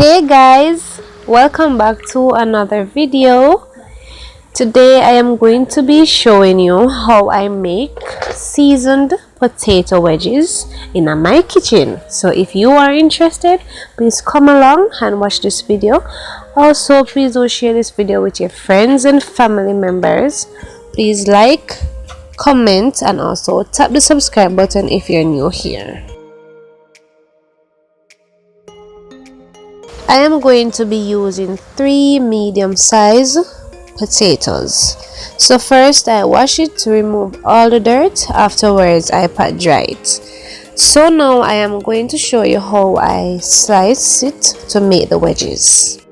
Hey guys, welcome back to another video. Today I am going to be showing you how I make seasoned potato wedges in my kitchen. So if you are interested, please come along and watch this video. Also, please do share this video with your friends and family members. Please like, comment, and also tap the subscribe button if you're new here. I am going to be using 3 medium-sized potatoes. So first I wash it to remove all the dirt. Afterwards I pat dry it. So now I am going to show you how I slice it to make the wedges.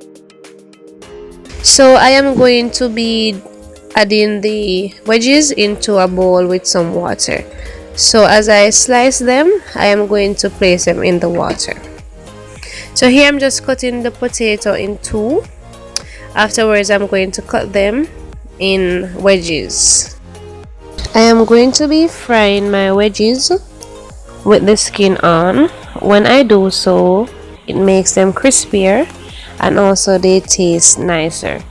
So I am going to be adding the wedges into a bowl with some water. So as I slice them, I am going to place them in the water. So here I'm just cutting the potato in two. Afterwards I'm going to cut them in wedges. I am going to be frying my wedges with the skin on. When I do so, it makes them crispier and also they taste nicer.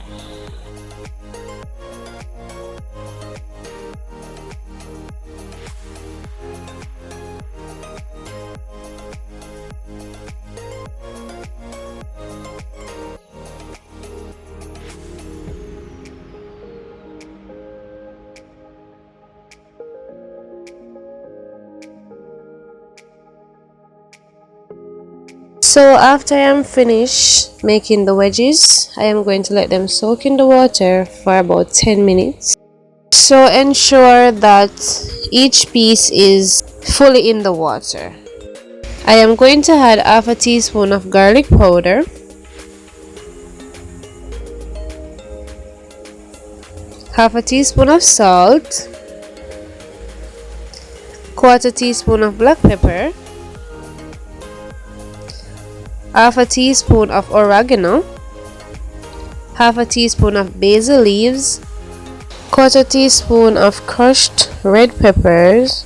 So after I am finished making the wedges, I am going to let them soak in the water for about 10 minutes. So ensure that each piece is fully in the water. I am going to add half a teaspoon of garlic powder, half a teaspoon of salt, quarter teaspoon of black pepper, half a teaspoon of oregano, half a teaspoon of basil leaves, quarter teaspoon of crushed red peppers,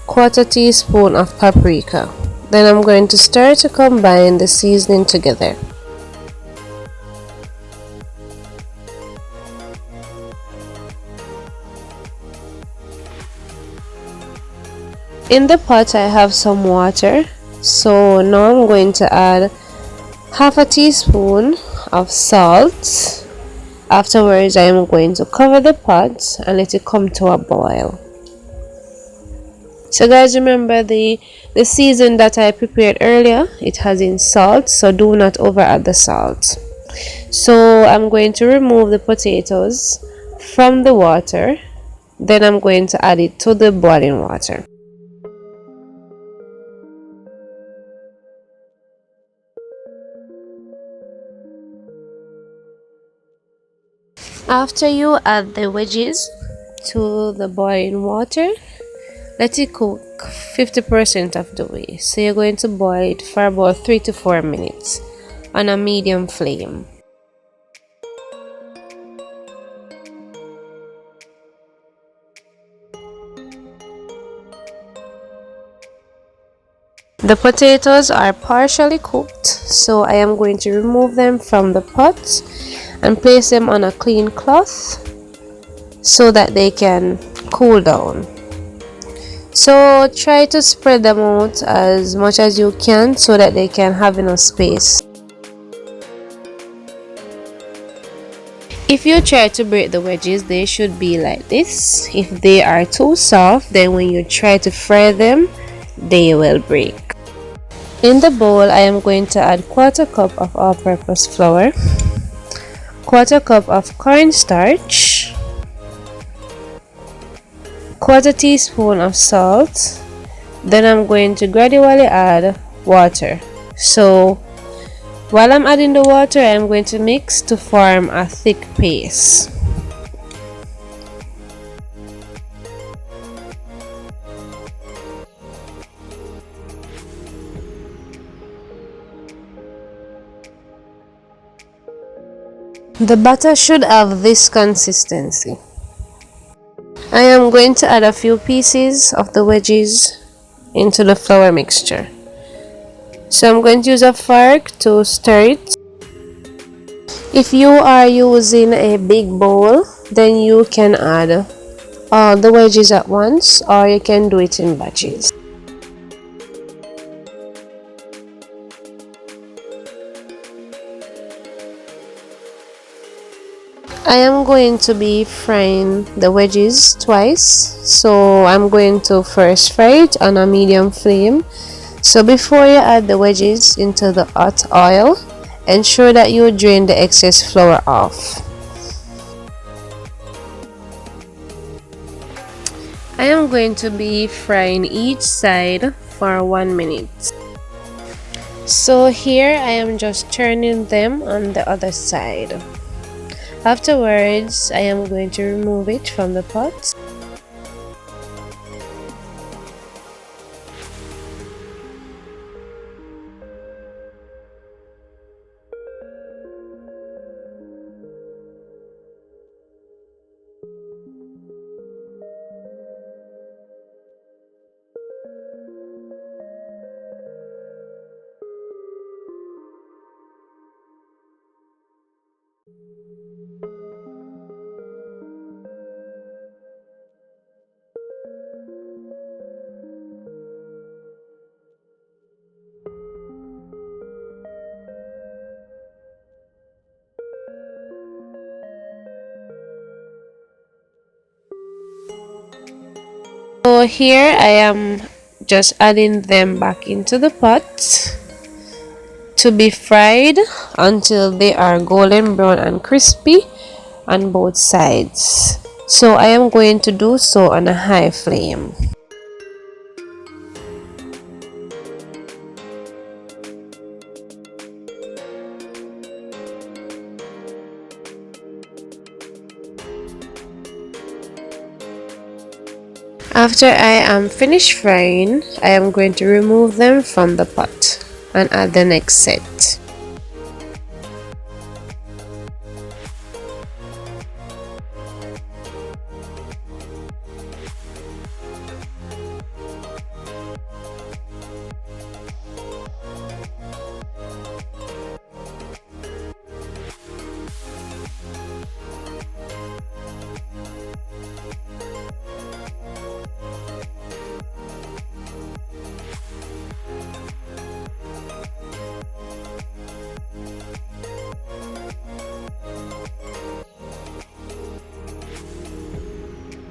quarter teaspoon of paprika. Then I'm going to stir to combine the seasoning together. In the pot I have some water, so now I'm going to add half a teaspoon of salt. Afterwards I am going to cover the pot and let it come to a boil. So guys, remember the season that I prepared earlier, it has in salt, so do not over add the salt. So I'm going to remove the potatoes from the water, then I'm going to add it to the boiling water. After you add the wedges to the boiling water, let it cook 50% of the way. So you're going to boil it for about 3 to 4 minutes on a medium flame. The potatoes are partially cooked, so I am going to remove them from the pot and place them on a clean cloth so that they can cool down. So try to spread them out as much as you can so that they can have enough space. If you try to break the wedges, they should be like this. If they are too soft, then when you try to fry them, they will break. In the bowl I am going to add quarter cup of all-purpose flour, quarter cup of cornstarch, quarter teaspoon of salt. Then I'm going to gradually add water. So while I'm adding the water, I'm going to mix to form a thick paste. The batter should have this consistency. I am going to add a few pieces of the wedges into the flour mixture. So I'm going to use a fork to stir it. If you are using a big bowl, then you can add all the wedges at once, or you can do it in batches. I am going to be frying the wedges twice, so I'm going to first fry it on a medium flame. So before you add the wedges into the hot oil, ensure that you drain the excess flour off. I am going to be frying each side for 1 minute. So here I am just turning them on the other side. Afterwards, I am going to remove it from the pot. So here I am just adding them back into the pot to be fried until they are golden brown and crispy on both sides. So I am going to do so on a high flame. After I am finished frying, I am going to remove them from the pot and add the next set.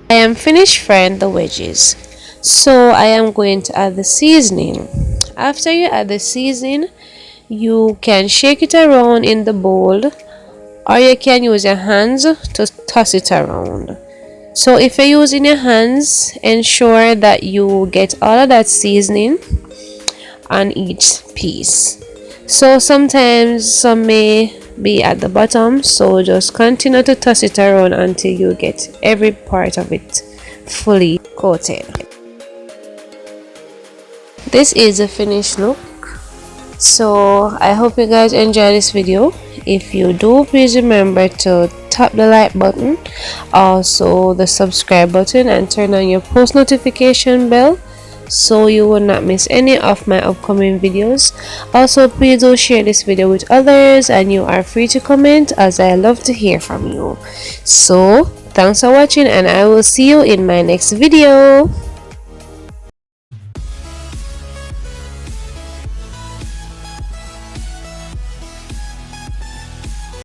I am finished frying the wedges, so I am going to add the seasoning. After you add the seasoning, you can shake it around in the bowl, or you can use your hands to toss it around. So if you're using your hands, ensure that you get all of that seasoning on each piece. So sometimes some may be at the bottom, so just continue to toss it around until you get every part of it fully coated. This is a finished look. So I hope you guys enjoy this video. If you do, please remember to tap the like button, also the subscribe button, and turn on your post notification bell so you will not miss any of my upcoming videos. Also, please do share this video with others, and you are free to comment, as I love to hear from you. So thanks for watching, and I will see you in my next video.